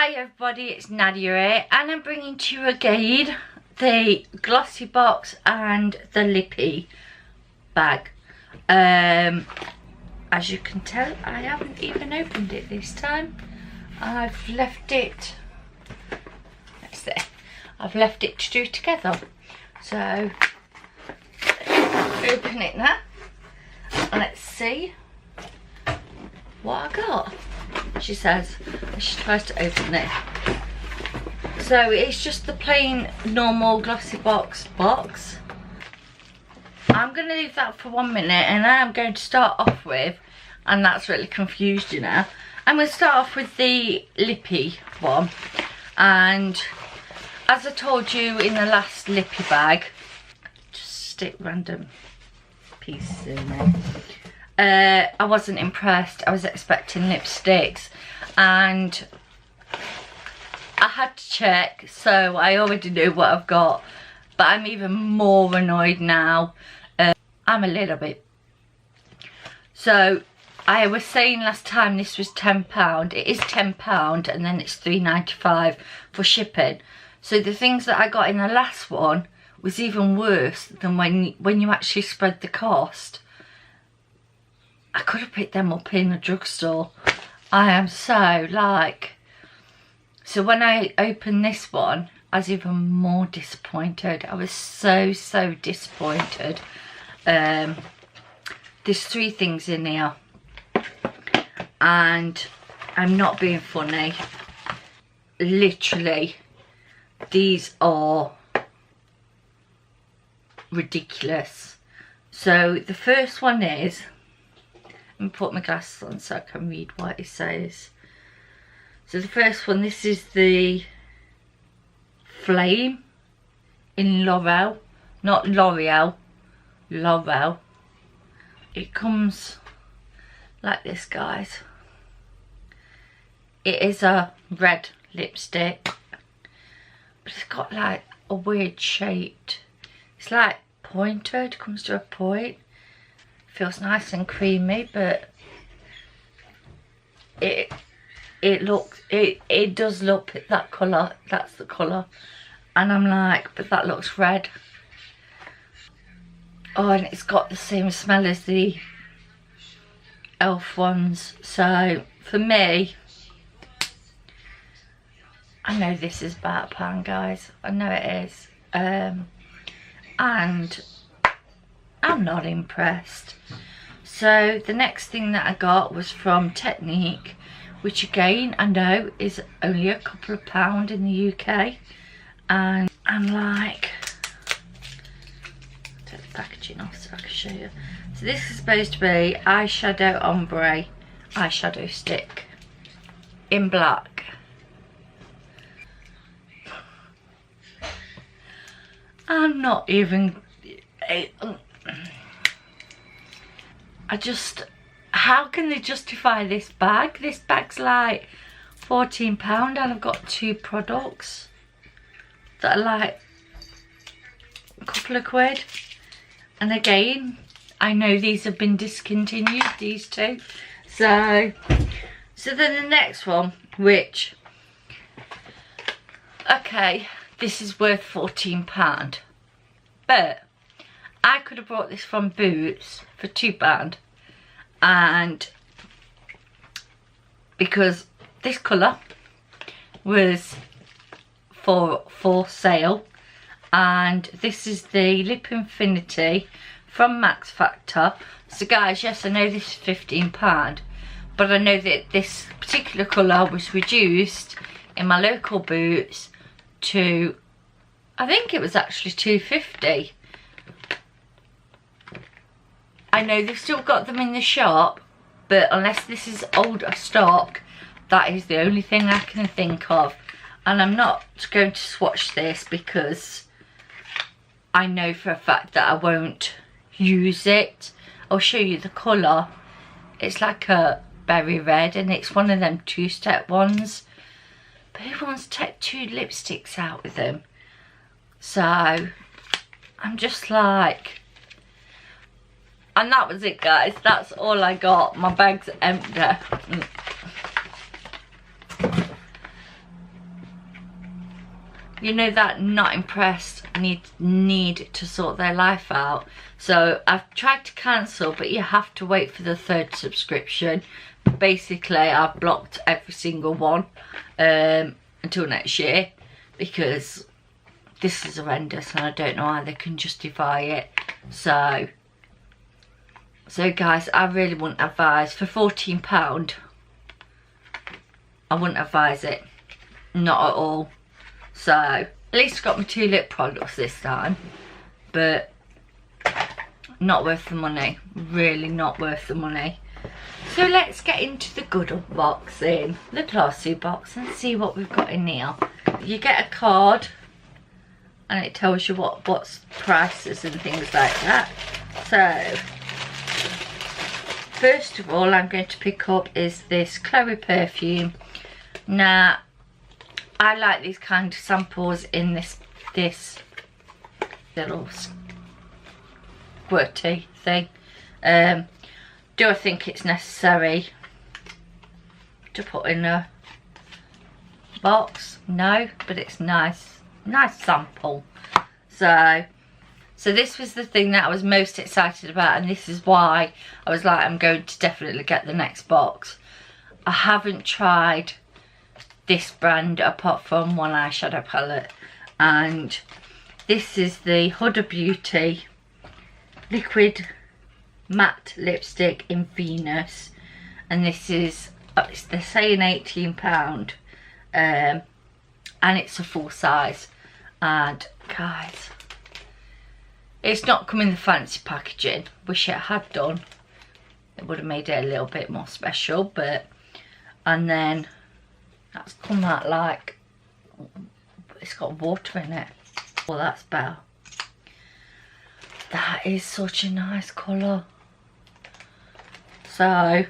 Hi everybody, it's Nadia here, and I'm bringing to you again the Glossy box and the Lipie bag. As you can tell, I haven't even opened it this time. I've left it, that's there, I've left it to do together. So, open it now, and let's see what I got. She says, she tries to open it. So it's just the plain normal glossy box. I'm going to leave that for 1 minute, and I'm going to start off with, and that's really confused you now, I'm going to start off with the Lipie one. And as I told you in the last Lipie bag, just stick random pieces in there. I wasn't impressed. I was expecting lipsticks, and I had to check, so I already knew what I've got, but I'm even more annoyed now. I'm a little bit. So I was saying last time this was £10. It is £10, and then it's £3.95 for shipping. So the things that I got in the last one was even worse than when you actually spread the cost. I could have picked them up in the drugstore. I am so like... So when I opened this one, I was even more disappointed. I was so disappointed. There's 3 things in here. And I'm not being funny. Literally, these are ridiculous. So the first one is... Let me put my glasses on so I can read what it says. So the first one, this is the Flame in L'Oreal, not L'Oreal, L'Oreal. It comes like this, guys. It is a red lipstick, but it's got like a weird shaped, it's like pointed, comes to a point. Feels nice and creamy, but it does look that colour. That's the colour, and I'm like, but that looks red. Oh, and it's got the same smell as the Elf ones. So for me, I know this is about £1, guys. I know it is, and I'm not impressed. So the next thing that I got was from Technique, which again I know is only a couple of £1 in the UK, and I'm like, take the packaging off so I can show you. So this is supposed to be eyeshadow ombre eyeshadow stick in black. I'm not even... I just, how can they justify this bag? This bag's like £14, and I've got 2 products that are like a couple of quid. And again, I know these have been discontinued, these 2. So then the next one, which, okay, this is worth £14, but I could have bought this from Boots for £2, and because this colour was for sale, and this is the Lip Infinity from Max Factor. So guys, yes, I know this is £15, but I know that this particular colour was reduced in my local Boots to, I think it was actually £2.50. I know they've still got them in the shop, but unless this is older stock, that is the only thing I can think of. And I'm not going to swatch this because I know for a fact that I won't use it. I'll show you the colour. It's like a berry red, and it's one of them 2-step ones. But who wants to take 2 lipsticks out with them? So I'm just like... And that was it, guys. That's all I got. My bag's empty. you know, that not impressed need to sort their life out. So I've tried to cancel, but you have to wait for the 3rd subscription. Basically, I've blocked every single one until next year, because this is horrendous and I don't know how they can justify it. So guys, I really wouldn't advise, for £14, I wouldn't advise it, not at all. So at least I got my 2 lip products this time, but not worth the money, really not worth the money. So let's get into the good unboxing, the glossy box, and see what we've got in here. You get a card and it tells you what's prices and things like that. So first of all, I'm going to pick up is this Chloe perfume. Now, I like these kind of samples in this little squirty thing. Do I think it's necessary to put in a box? No, but it's nice sample. So this was the thing that I was most excited about, and this is why I was like, I'm going to definitely get the next box. I haven't tried this brand apart from one eyeshadow palette, and this is the Huda Beauty liquid matte lipstick in Venus, and this is they're saying £18, and it's a full size. And guys, it's not come in the fancy packaging. Wish it had done, it would have made it a little bit more special. But and then that's come out like it's got water in it. Well, that's better. That is such a nice colour. So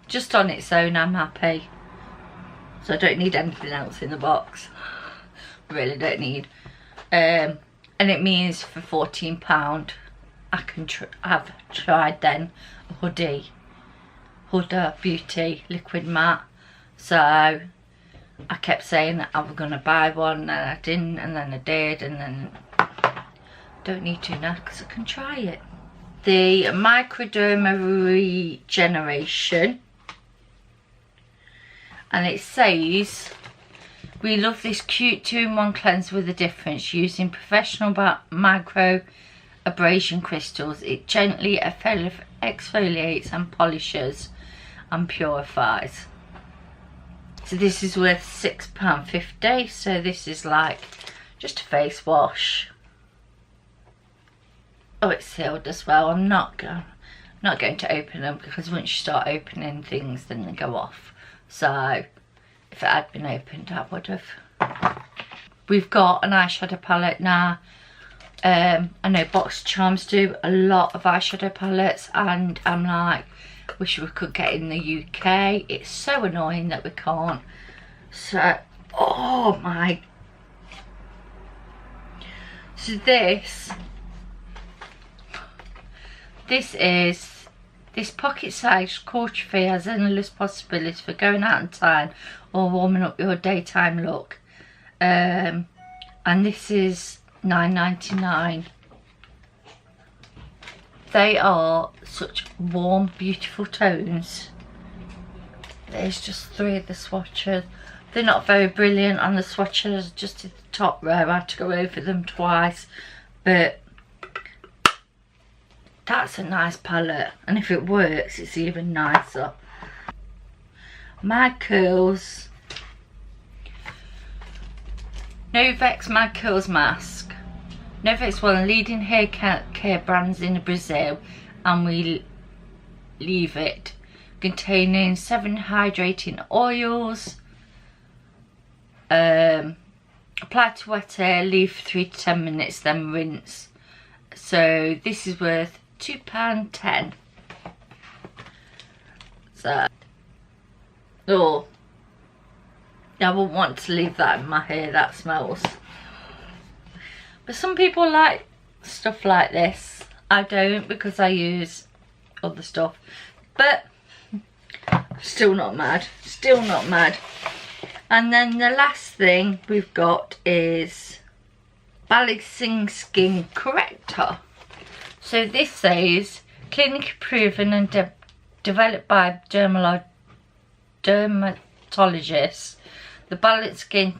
just on its own I'm happy. So I don't need anything else in the box. Really don't need. And it means for £14 I can have tried then a Huda Beauty liquid matte. So I kept saying that I was going to buy one, and I didn't, and then I did, and then don't need to now because I can try it. The Microderma Regeneration, and it says, we love this cute 2-in-1 cleanser with a difference, using professional micro abrasion crystals. It gently exfoliates and polishes and purifies. So this is worth £6.50. So this is like just a face wash. Oh, it's sealed as well. I'm not going to open them, because once you start opening things then they go off. So if it had been opened I would have. We've got an eyeshadow palette now. I know Box Charms do a lot of eyeshadow palettes, and I'm like, wish we could get in the UK. It's so annoying that we can't. So, oh my. So this pocket-sized courtefeuille has endless possibilities for going out in time or warming up your daytime look. And this is £9.99. They are such warm, beautiful tones. There's just 3 of the swatches. They're not very brilliant on the swatches, just at the top row. I had to go over them twice, but that's a nice palette, and if it works it's even nicer. Mad Curls Novex Mad Curls Mask. Novex, one of the leading hair care brands in Brazil, and we leave it, containing 7 hydrating oils. Apply to wet hair, leave for 3 to 10 minutes, then rinse. So this is worth £2.10. So, oh, I wouldn't want to leave that in my hair, that smells. But some people like stuff like this. I don't, because I use other stuff. But still not mad. Still not mad. And then the last thing we've got is Balancing Skin Corrector. So this says clinically proven and developed by dermatologists. The Balanced Skin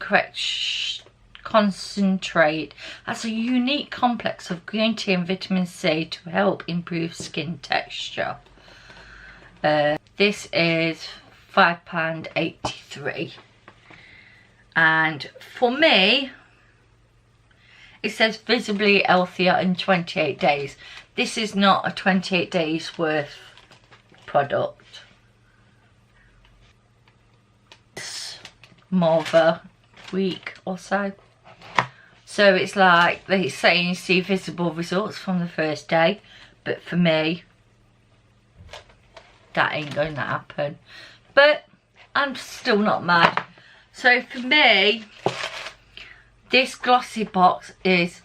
Concentrate has a unique complex of green tea and vitamin C to help improve skin texture. This is £5.83, and for me it says visibly healthier in 28 days. This is not a 28 days worth product. It's more of a week or so. So it's like they're saying you see visible results from the first day, but for me that ain't going to happen. But I'm still not mad. So for me, this glossy box is,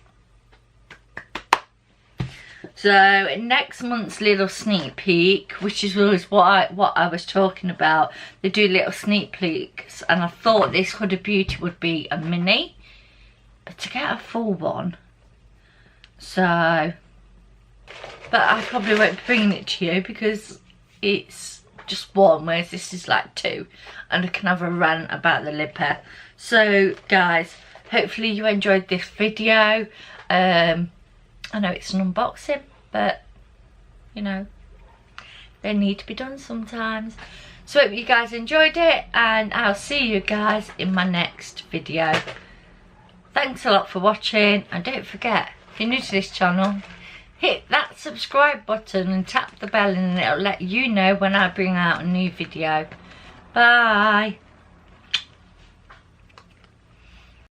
so next month's little sneak peek, which is what I was talking about. They do little sneak peeks, and I thought this Huda Beauty would be a mini, but to get a full one, so, but I probably won't be bringing it to you because it's just one, whereas this is like two, and I can have a rant about the Lipie. So guys, hopefully you enjoyed this video. I know it's an unboxing, but you know, they need to be done sometimes. So hope you guys enjoyed it, and I'll see you guys in my next video. Thanks a lot for watching, and don't forget, if you're new to this channel, hit that subscribe button and tap the bell, and it'll let you know when I bring out a new video. Bye.